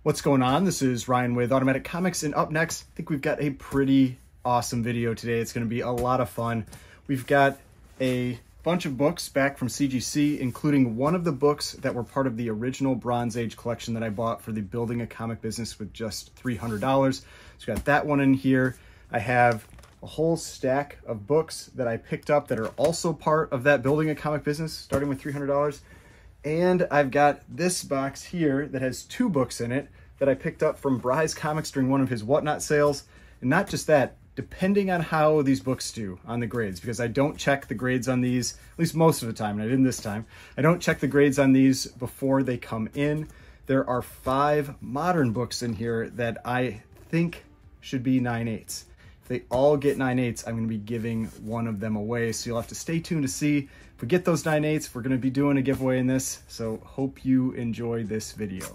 What's going on? This is Ryan with Automatic Comics, and up next, I think we've got a pretty awesome video today. It's going to be a lot of fun. We've got a bunch of books back from CGC, including one of the books that were part of the original Bronze Age collection that I bought for the Building a Comic business with just $300. So we got that one in here. I have a whole stack of books that I picked up that are also part of that Building a Comic business, starting with $300. And I've got this box here that has two books in it that I picked up from Bryce Comics during one of his Whatnot sales. And not just that, depending on how these books do on the grades, because I don't check the grades on these, at least most of the time, and I didn't this time. I don't check the grades on these before they come in. There are 5 modern books in here that I think should be 9/8. If they all get 9/8, I'm going to be giving one of them away. So you'll have to stay tuned to see if we get those 9/8. We're going to be doing a giveaway in this. So hope you enjoy this video.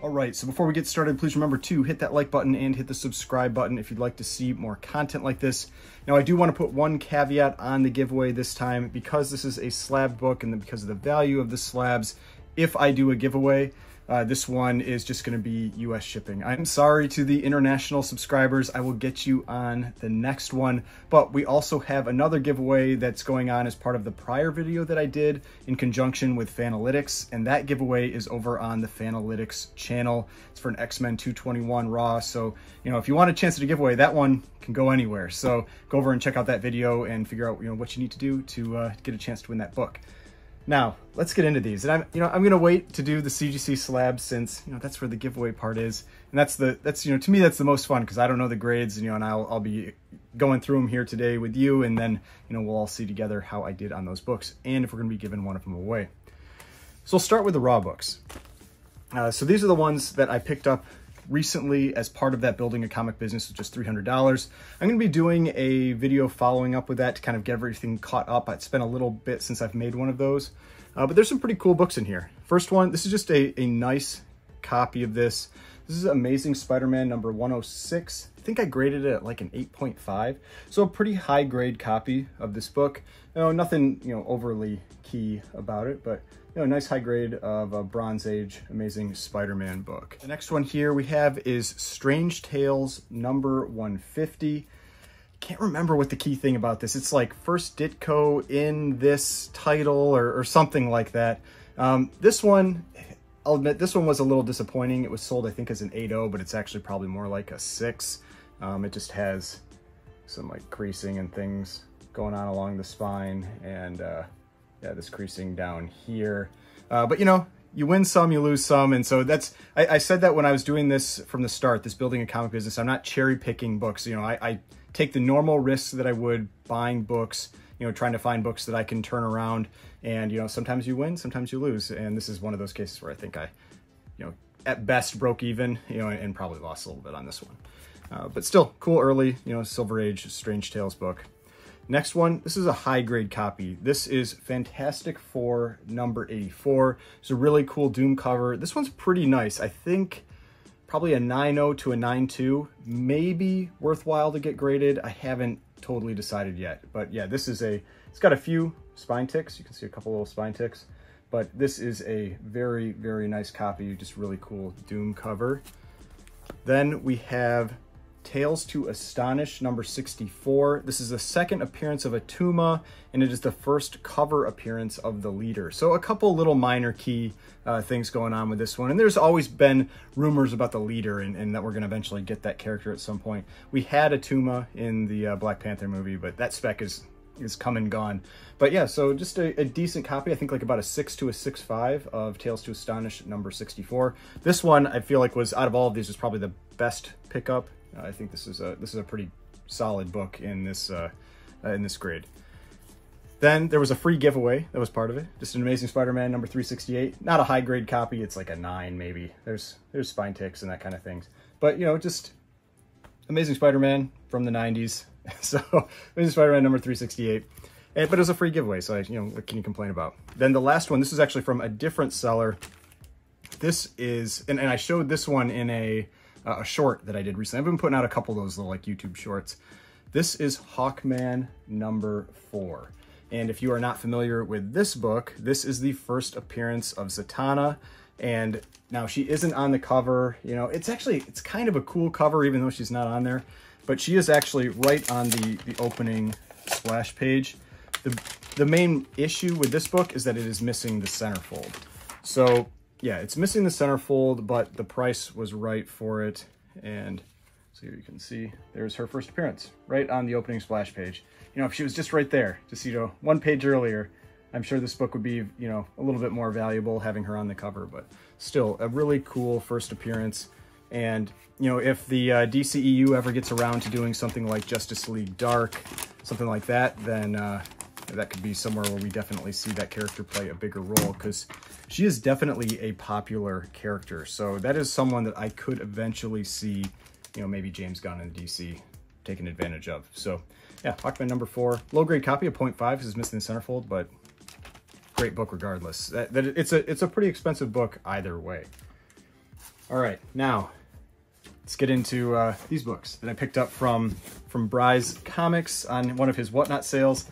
Alright, so before we get started, please remember to hit that like button and hit the subscribe button if you'd like to see more content like this. Now, I do want to put one caveat on the giveaway this time. Because this is a slab book and then because of the value of the slabs, if I do a giveaway, this one is just going to be US shipping. I'm sorry to the international subscribers. I will get you on the next one. But we also have another giveaway that's going on as part of the prior video that I did in conjunction with Fanalytics. And that giveaway is over on the Fanalytics channel. It's for an X-Men 221 Raw. So, you know, if you want a chance at a giveaway, that one can go anywhere. So go over and check out that video and figure out, you know, what you need to do to get a chance to win that book. Now, let's get into these. And I'm going to wait to do the CGC slabs since, you know, that's where the giveaway part is. And that's you know, to me, that's the most fun because I don't know the grades, you know, and I'll be going through them here today with you. And then, you know, we'll all see together how I did on those books and if we're going to be giving one of them away. So we'll start with the raw books. So these are the ones that I picked up recently as part of that Building a Comic business with just $300. I'm going to be doing a video following up with that to kind of get everything caught up. It's been a little bit since I've made one of those, but there's some pretty cool books in here. First one, this is just a nice copy of this. This is Amazing Spider-Man number 106. I think I graded it at like an 8.5. So a pretty high grade copy of this book. You know, nothing, you know, overly key about it, but you know, a nice high grade of a Bronze Age Amazing Spider-Man book. The next one here we have is Strange Tales number 150. Can't remember what the key thing about this. It's like first Ditko in this title or something like that. This one, I'll admit, this one was a little disappointing. It was sold, I think, as an 8.0, but it's actually probably more like a 6. It just has some like creasing and things going on along the spine and yeah, this creasing down here. But you know, you win some, you lose some. And so that's, I said that when I was doing this from the start, this Building a Comic business, I'm not cherry picking books. You know, I take the normal risks that I would buying books, you know, trying to find books that I can turn around. And, you know, sometimes you win, sometimes you lose. And this is one of those cases where I think I, you know, at best broke even, you know, and probably lost a little bit on this one. But still cool early, you know, Silver Age Strange Tales book. Next one, this is a high grade copy. This is Fantastic Four number 84. It's a really cool Doom cover. This one's pretty nice. I think probably a 9.0 to a 9.2, maybe worthwhile to get graded. I haven't totally decided yet, but yeah, this is it's got a few spine ticks. You can see a couple little spine ticks, but this is a very, very nice copy. Just really cool Doom cover. Then we have Tales to Astonish number 64. This is the second appearance of Atuma, and it is the first cover appearance of the leader. So a couple little minor key things going on with this one. And there's always been rumors about the leader and that we're going to eventually get that character at some point. We had Atuma in the Black Panther movie, but that spec is come and gone. But yeah, so just a decent copy. I think like about a 6 to a 6.5 of Tales to Astonish number 64. This one I feel like was, out of all of these, was probably the best pickup. I think this is a pretty solid book in this grade. Then there was a free giveaway that was part of it. Just an Amazing Spider-Man number 368. Not a high grade copy. It's like a 9 maybe. There's spine ticks and that kind of things. But you know, just Amazing Spider-Man from the 90s. So Amazing Spider-Man number 368. But it was a free giveaway, so you know, what can you complain about? Then the last one. This is actually from a different seller. This is, and I showed this one in a short that I did recently. I've been putting out a couple of those little like YouTube shorts. This is Hawkman number 4. And if you are not familiar with this book, this is the first appearance of Zatanna. And now she isn't on the cover. You know, it's kind of a cool cover, even though she's not on there. But she is actually right on the opening splash page. The main issue with this book is that it is missing the centerfold. So yeah, it's missing the centerfold, but the price was right for it. And so you can see there's her first appearance right on the opening splash page. You know, if she was just right there, just, you know, one page earlier, I'm sure this book would be, you know, a little bit more valuable having her on the cover, but still a really cool first appearance. And, you know, if the DCEU ever gets around to doing something like Justice League Dark, something like that, then that could be somewhere where we definitely see that character play a bigger role, because she is definitely a popular character. So that is someone that I could eventually see, you know, maybe James Gunn and DC taking advantage of. So yeah, Hawkman number 4, low grade copy of 0.5 because it's missing the centerfold, but great book regardless. It's a pretty expensive book either way. All right, now let's get into these books that I picked up from Bryce Comics on one of his Whatnot sales.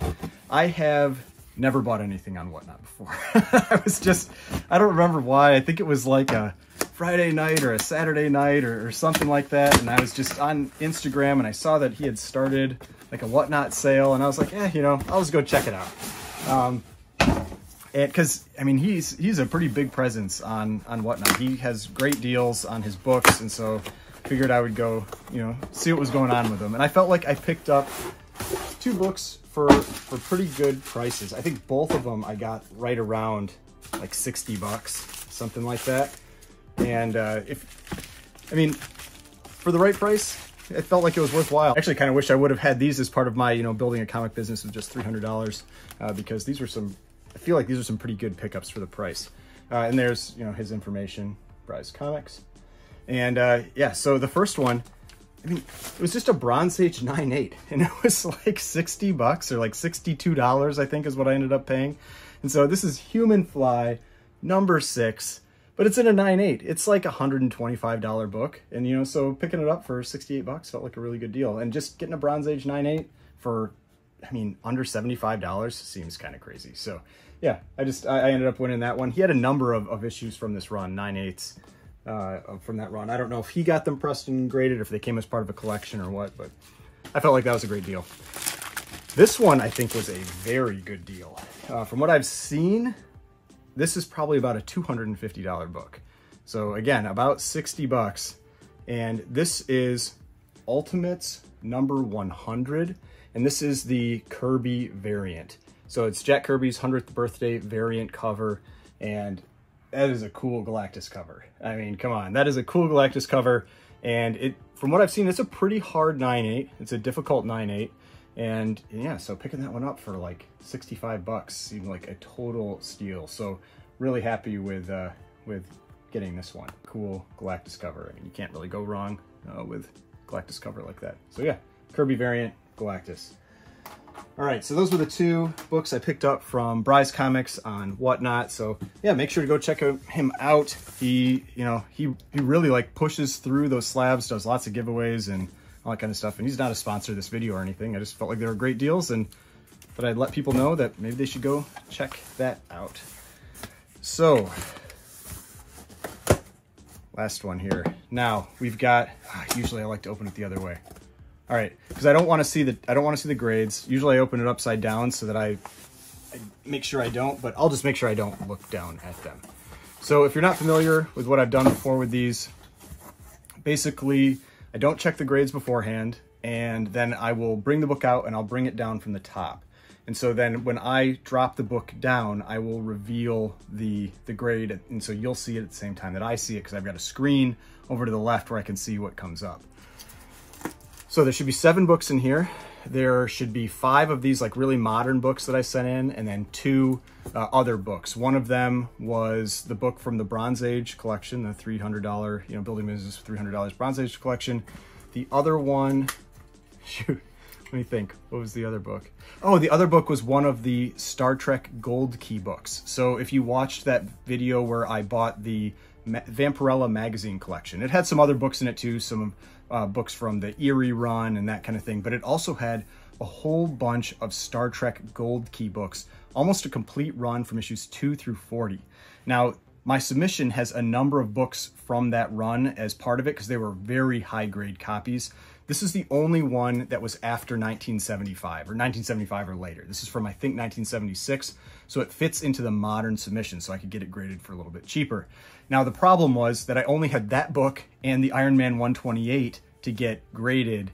I have never bought anything on Whatnot before. I don't remember why. I think it was like a Friday night or a Saturday night or something like that. And I was just on Instagram and I saw that he had started like a Whatnot sale. And I was like, you know, I'll just go check it out. Because, I mean, he's a pretty big presence on Whatnot. He has great deals on his books. And so figured I would go, you know, see what was going on with them. And I felt like I picked up 2 books for pretty good prices. I think both of them I got right around like 60 bucks, something like that. And I mean, for the right price, it felt like it was worthwhile. I actually kind of wish I would have had these as part of my, you know, building a comic business with just $300, because these were I feel like these are some pretty good pickups for the price. And there's, you know, his information, Bryce Comics. And yeah, so the first one, I mean, it was just a Bronze Age 9/8, and it was like 60 bucks or like $62, I think is what I ended up paying. And so this is Human Fly number 6, but it's in a 9/8. It's like a $125 book. And, you know, so picking it up for 68 bucks felt like a really good deal. And just getting a Bronze Age 9/8 for, I mean, under $75 seems kind of crazy. So yeah, I ended up winning that one. He had a number of issues from this run, 9/8s. From that run. I don't know if he got them pressed and graded, if they came as part of a collection or what, but I felt like that was a great deal. This one I think was a very good deal. From what I've seen, this is probably about a $250 book. So again, about 60 bucks. And this is Ultimates number 100. And this is the Kirby variant. So it's Jack Kirby's 100th birthday variant cover. And that is a cool Galactus cover. I mean, come on, that is a cool Galactus cover. And from what I've seen, it's a pretty hard 9/8. It's a difficult 9/8. And yeah, so picking that one up for like 65 bucks seemed like a total steal. So really happy with getting this one. Cool Galactus cover. I mean, you can't really go wrong with Galactus cover like that. So yeah, Kirby variant, Galactus. All right, so those were the 2 books I picked up from Bryce Comics on Whatnot. So yeah, make sure to go check him out. He really like pushes through those slabs, does lots of giveaways and all that kind of stuff. And he's not a sponsor of this video or anything. I just felt like they were great deals and that I'd let people know that maybe they should go check that out. So last one here. Now we've got, usually I like to open it the other way. All right, because I don't want to see the grades. Usually I open it upside down so that I make sure I don't, but I'll just make sure I don't look down at them. So if you're not familiar with what I've done before with these, basically I don't check the grades beforehand, and then I will bring the book out and I'll bring it down from the top. And so then when I drop the book down, I will reveal the grade, and so you'll see it at the same time that I see it, because I've got a screen over to the left where I can see what comes up. So there should be 7 books in here. There should be 5 of these like really modern books that I sent in, and then 2 other books. One of them was the book from the Bronze Age collection, the $300, you know, Building Business for $300 Bronze Age collection. The other one, shoot, let me think. What was the other book? Oh, the other book was one of the Star Trek Gold Key books. So if you watched that video where I bought the Vampirella magazine collection, it had some other books in it too, some books from the Erie run and that kind of thing, but it also had a whole bunch of Star Trek Gold Key books, almost a complete run from issues 2 through 40. Now, my submission has a number of books from that run as part of it because they were very high-grade copies. This is the only one that was after 1975 or later. This is from, I think, 1976, so it fits into the modern submission, so I could get it graded for a little bit cheaper. Now, the problem was that I only had that book and the Iron Man 128 to get graded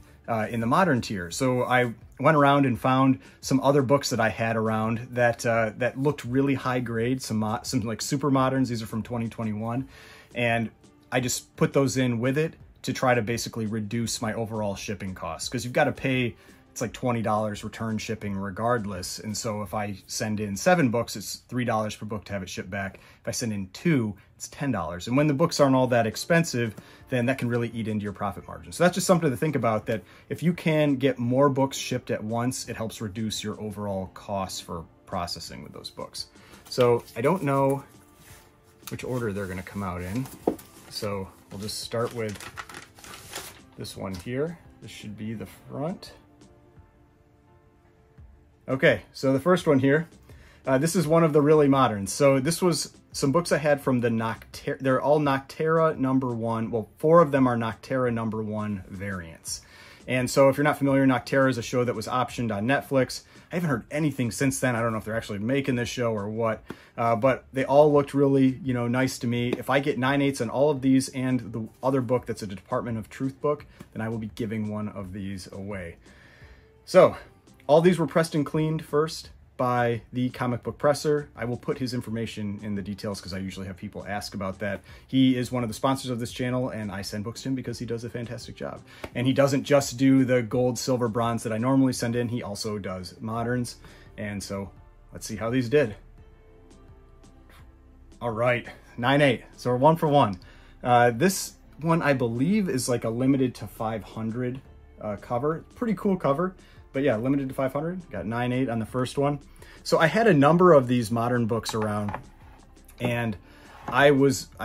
in the modern tier. So I went around and found some other books that I had around that that looked really high grade, some like super moderns. These are from 2021, and I just put those in with it to try to basically reduce my overall shipping costs, because you've got to pay, it's like $20 return shipping regardless. And so if I send in 7 books, it's $3 per book to have it shipped back. If I send in 2, it's $10. And when the books aren't all that expensive, then that can really eat into your profit margin. So that's just something to think about, that if you can get more books shipped at once, it helps reduce your overall costs for processing with those books. So I don't know which order they're going to come out in. So we'll just start with this one here. This should be the front. Okay, so the first one here, this is one of the really moderns. So this was some books I had from the Nocterra. They're all Nocterra #1. Well, 4 of them are Nocterra #1 variants. And so if you're not familiar, Nocterra is a show that was optioned on Netflix. I haven't heard anything since then. I don't know if they're actually making this show or what, but they all looked really, nice to me. If I get 9/8 on all of these and the other book that's a Department of Truth book, then I will be giving one of these away. So all these were pressed and cleaned first by the comic book presser. I will put his information in the details because I usually have people ask about that. He is one of the sponsors of this channel, and I send books to him because he does a fantastic job. And he doesn't just do the gold, silver, bronze that I normally send in. He also does moderns. And so let's see how these did. All right, 9/8. So we're 1 for 1. This one, I believe, is like a limited to 500 cover. Pretty cool cover. But yeah, limited to 500, got 9/8 on the first one. So I had a number of these modern books around, and I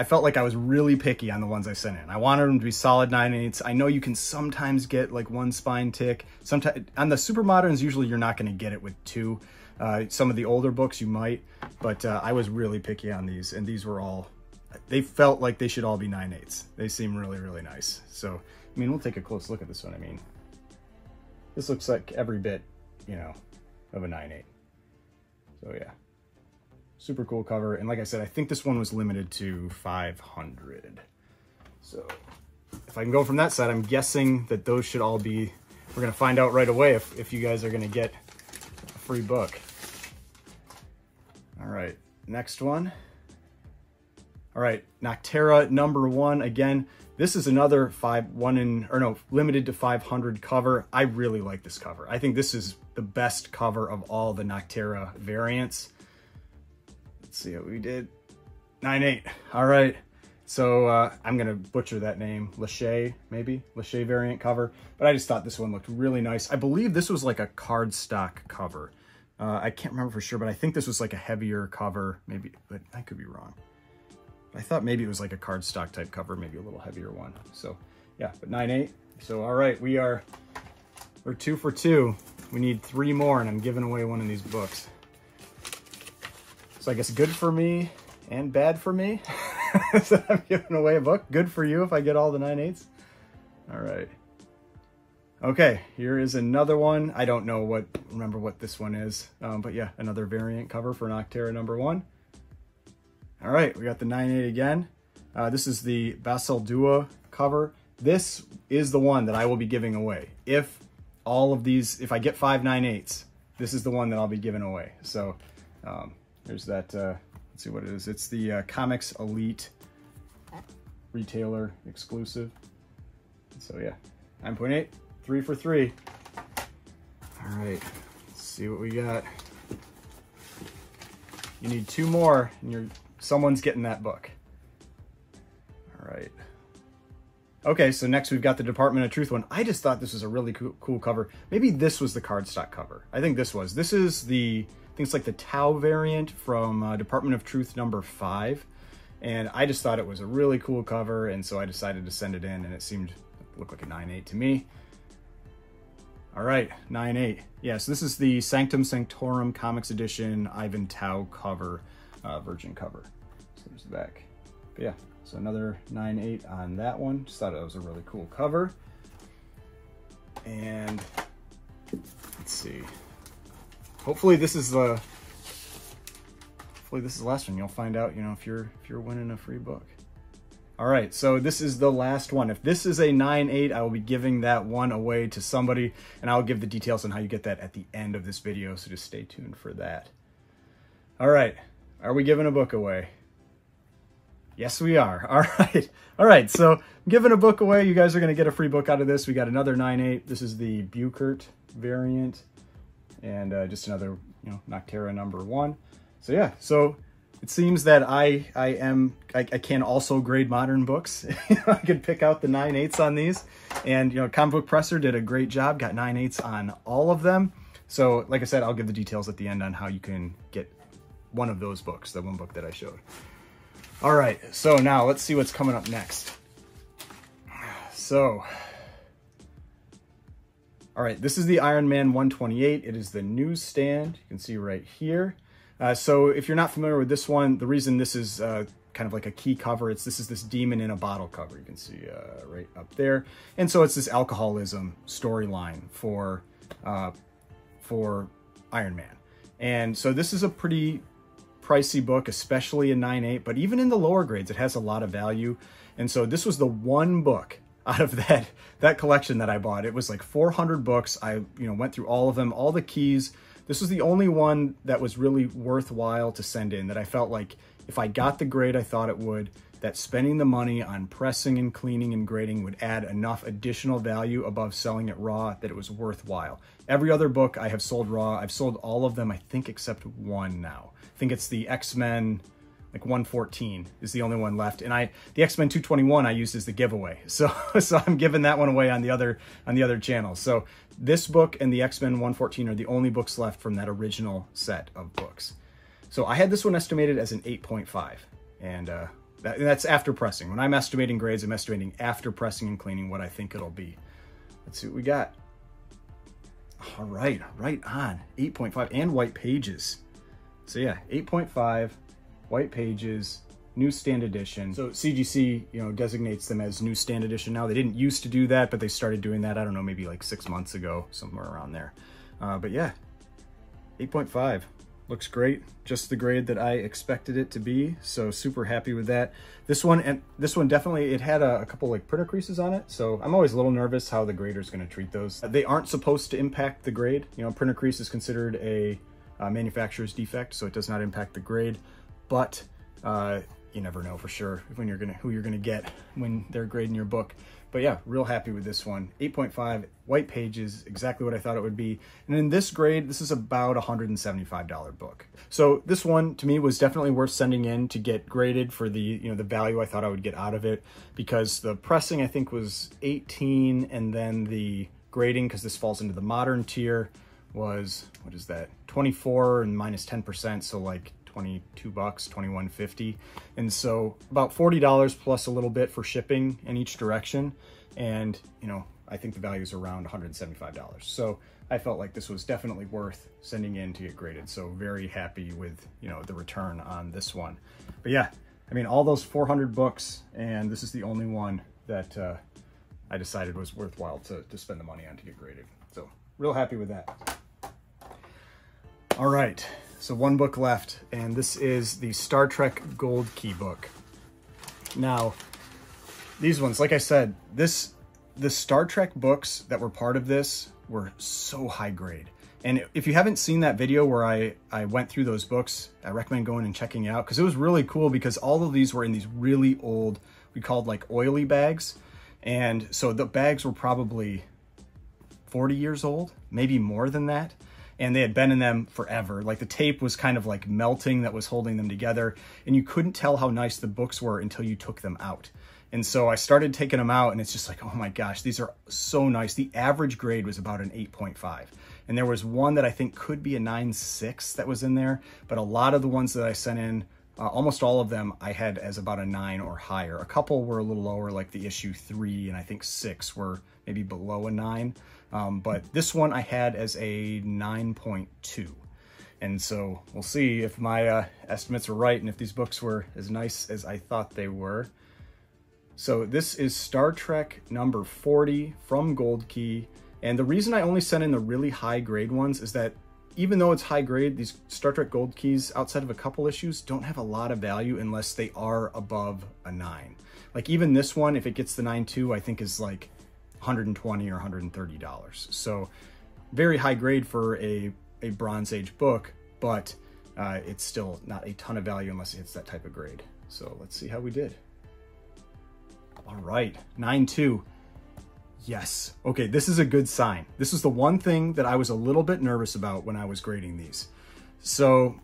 felt like I was really picky on the ones I sent in. I wanted them to be solid 9/8. I know you can sometimes get like 1 spine tick. Sometimes on the super moderns, usually you're not going to get it with 2. Some of the older books you might, but I was really picky on these, and these were all, they felt like they should all be 9/8. They seem really, really nice. So, I mean, we'll take a close look at this one. I mean, this looks like every bit, of a 9/8. So yeah, super cool cover. And like I said, I think this one was limited to 500. So if I can go from that side, I'm guessing that those should all be, we're going to find out right away if you guys are going to get a free book. All right, next one. All right, Nocterra #1. Again, this is another limited to 500 cover. I really like this cover. I think this is the best cover of all the Nocterra variants. Let's see what we did. 9/8. All right. So I'm going to butcher that name. Lachey, maybe? Lachey variant cover. But I just thought this one looked really nice. I believe this was like a cardstock cover. I can't remember for sure, but I think this was like a heavier cover. Maybe, but I could be wrong. I thought maybe it was like a cardstock type cover, maybe a little heavier one. So yeah, but 9/8. So all right, we're 2 for 2. We need 3 more, and I'm giving away one of these books. So I guess good for me and bad for me. So I'm giving away a book. Good for you if I get all the 9/8s. All right. Okay, here is another one. I don't remember what this one is, but yeah, another variant cover for Nocterra #1. All right, we got the 9/8 again. This is the Basildua cover. This is the one that I will be giving away. If I get 5 9/8s, this is the one that I'll be giving away. So there's that, let's see what it is. It's the Comics Elite retailer exclusive. So yeah, 9.8, 3 for 3. All right, let's see what we got. You need 2 more, and someone's getting that book. All right. Okay, so next we've got the Department of Truth one. I just thought this was a really cool cover. Maybe this was the cardstock cover. I think this was. This is I think it's like the Tau variant from Department of Truth #5. And I just thought it was a really cool cover, and so I decided to send it in, and it seemed look like a 9.8 to me. All right, 9.8. Yeah, so this is the Sanctum Sanctorum Comics Edition Ivan Tao cover, Virgin cover. So there's the back. But yeah, so another 9.8 on that one. Just thought it was a really cool cover. And let's see. Hopefully this is the last one. You'll find out, you know, if you're winning a free book. All right, so this is the last one. If this is a 9.8, I will be giving that one away to somebody, and I'll give the details on how you get that at the end of this video, so just stay tuned for that. All right, are we giving a book away? Yes, we are. All right, so I'm giving a book away. You guys are gonna get a free book out of this. We got another 9.8. This is the Buchert variant, and just another, you know, Noctera #1. So yeah, so it seems that I can also grade modern books. I could pick out the 9.8s on these, and you know, Comic Book Presser did a great job, got 9.8s on all of them. So like I said, I'll give the details at the end on how you can get one of those books, the one book that I showed. All right, so now let's see what's coming up next. So, all right, this is the Iron Man 128. It is the newsstand. You can see right here. So if you're not familiar with this one, the reason this is kind of like a key cover, this is this demon in a bottle cover. You can see right up there. And so it's this alcoholism storyline for Iron Man. And so this is a pretty pricey book, especially in 9.8, but even in the lower grades, it has a lot of value. And so this was the one book out of that collection that I bought. It was like 400 books. I, you know, went through all of them, all the keys. This was the only one that was really worthwhile to send in, that I felt like if I got the grade I thought it would, that spending the money on pressing and cleaning and grading would add enough additional value above selling it raw that it was worthwhile. Every other book I have sold raw. I've sold all of them, I think, except one now. I think it's the X-Men, like 114 is the only one left. And the X-Men 221 I used as the giveaway. So I'm giving that one away on the other channel. So this book and the X-Men 114 are the only books left from that original set of books. So I had this one estimated as an 8.5. And that's after pressing. When I'm estimating grades, I'm estimating after pressing and cleaning what I think it'll be. Let's see what we got. All right, right on. 8.5 and white pages. So yeah, 8.5. White pages, newsstand edition. So CGC, you know, designates them as newsstand edition now. They didn't used to do that, but they started doing that, I don't know, maybe like 6 months ago, somewhere around there. But yeah, 8.5. Looks great. Just the grade that I expected it to be. So super happy with that. This one definitely, it had a couple like printer creases on it. So I'm always a little nervous how the grader's going to treat those. They aren't supposed to impact the grade. You know, printer crease is considered a manufacturer's defect, so it does not impact the grade. But you never know for sure when who you're gonna get when they're grading your book. But yeah, real happy with this one. 8.5, white pages, exactly what I thought it would be. And in this grade, this is about a $175 book. So this one to me was definitely worth sending in to get graded for the, you know, the value I thought I would get out of it, because the pressing I think was 18, and then the grading, because this falls into the modern tier, was, what is that, 24 and minus 10%, so like 22 bucks, $21.50. And so about $40 plus a little bit for shipping in each direction. And, you know, I think the value is around $175. So I felt like this was definitely worth sending in to get graded. So very happy with, you know, the return on this one. But yeah, I mean, all those 400 books, and this is the only one that I decided was worthwhile to spend the money on to get graded. So real happy with that. All right. So one book left, and this is the Star Trek Gold Key book. Now, these ones, like I said, the Star Trek books that were part of this were so high grade. And if you haven't seen that video where I went through those books, I recommend going and checking it out, because it was really cool, because all of these were in these really old, we called like oily bags. And so the bags were probably 40 years old, maybe more than that. And they had been in them forever. Like the tape was kind of like melting that was holding them together, and you couldn't tell how nice the books were until you took them out. And so I started taking them out, and it's just like, oh my gosh, these are so nice. The average grade was about an 8.5. And there was one that I think could be a 9.6 that was in there, but a lot of the ones that I sent in almost all of them I had as about a 9 or higher. A couple were a little lower, like the issue 3 and I think 6 were maybe below a 9. But this one I had as a 9.2. And so we'll see if my estimates are right and if these books were as nice as I thought they were. So this is Star Trek number 40 from Gold Key. And the reason I only sent in the really high grade ones is that even though it's high grade, these Star Trek Gold Keys, outside of a couple issues, don't have a lot of value unless they are above a 9. Like even this one, if it gets the 9.2, I think is like $120 or $130. So very high grade for a Bronze Age book, but it's still not a ton of value unless it hits that type of grade. So let's see how we did. All right, 9.2. Yes. Okay, this is a good sign. This is the one thing that I was a little bit nervous about when I was grading these. So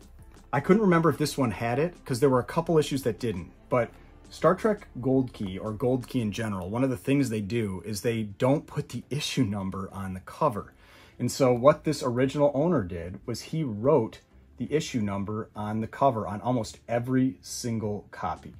I couldn't remember if this one had it because there were a couple issues that didn't. But Star Trek Gold Key, or Gold Key in general, one of the things they do is they don't put the issue number on the cover. And so what this original owner did was he wrote the issue number on the cover on almost every single copy.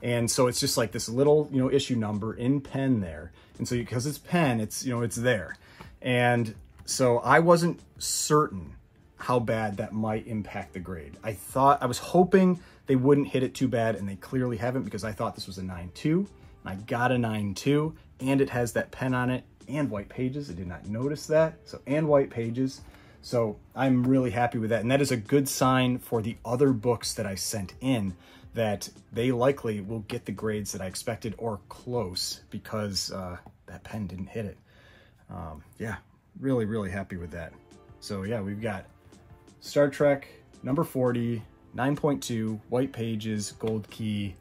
And so it's just like this little, issue number in pen there. And so because it's pen, it's, it's there. And so I wasn't certain how bad that might impact the grade. I was hoping they wouldn't hit it too bad, and they clearly haven't because I thought this was a 9.2. I got a 9.2, and it has that pen on it and white pages. I did not notice that. So, and white pages. So I'm really happy with that. And that is a good sign for the other books that I sent in, that they likely will get the grades that I expected or close because that pen didn't hit it. Yeah, really, really happy with that. So yeah, we've got Star Trek number 40, 9.2, white pages, Gold Key,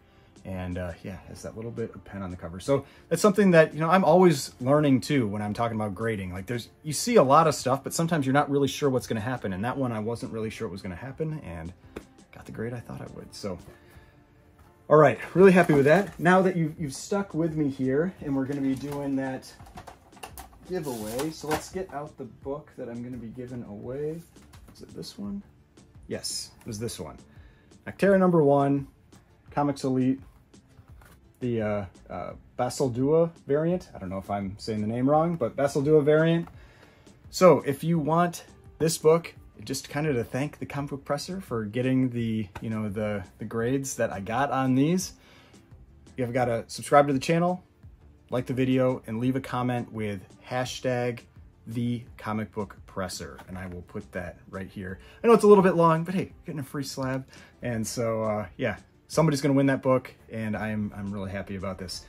and yeah, has that little bit of pen on the cover. So that's something that, I'm always learning too when I'm talking about grading. Like you see a lot of stuff, but sometimes you're not really sure what's gonna happen. And that one, I wasn't really sure what was gonna happen, and got the grade I thought I would. So all right, really happy with that. Now that you've stuck with me here, and we're going to be doing that giveaway. So let's get out the book that I'm going to be giving away. Is it this one? Yes, it was this one. Actera number 1, Comics Elite, the Basildua variant. I don't know if I'm saying the name wrong, but Basildua variant. So if you want this book, just kind of to thank the Comic Book Presser for getting the, the grades that I got on these, you've got to subscribe to the channel, like the video, and leave a comment with hashtag #TheComicBookPresser, and I will put that right here. I know it's a little bit long, but hey, getting a free slab. And so, yeah, somebody's going to win that book, and I'm really happy about this.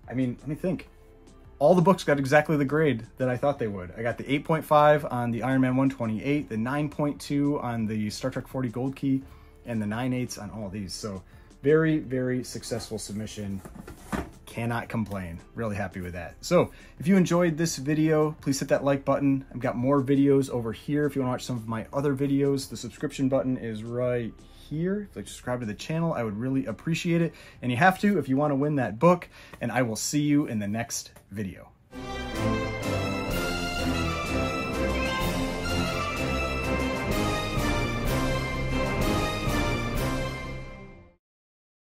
I mean, let me think. All the books got exactly the grade that I thought they would. I got the 8.5 on the Iron Man 128, the 9.2 on the Star Trek 40 Gold Key, and the 9.8s on all these. So very, very successful submission. Cannot complain. Really happy with that. So if you enjoyed this video, please hit that like button. I've got more videos over here. If you want to watch some of my other videos, the subscription button is right here. If you subscribe to the channel, I would really appreciate it. And you have to if you want to win that book. And I will see you in the next video.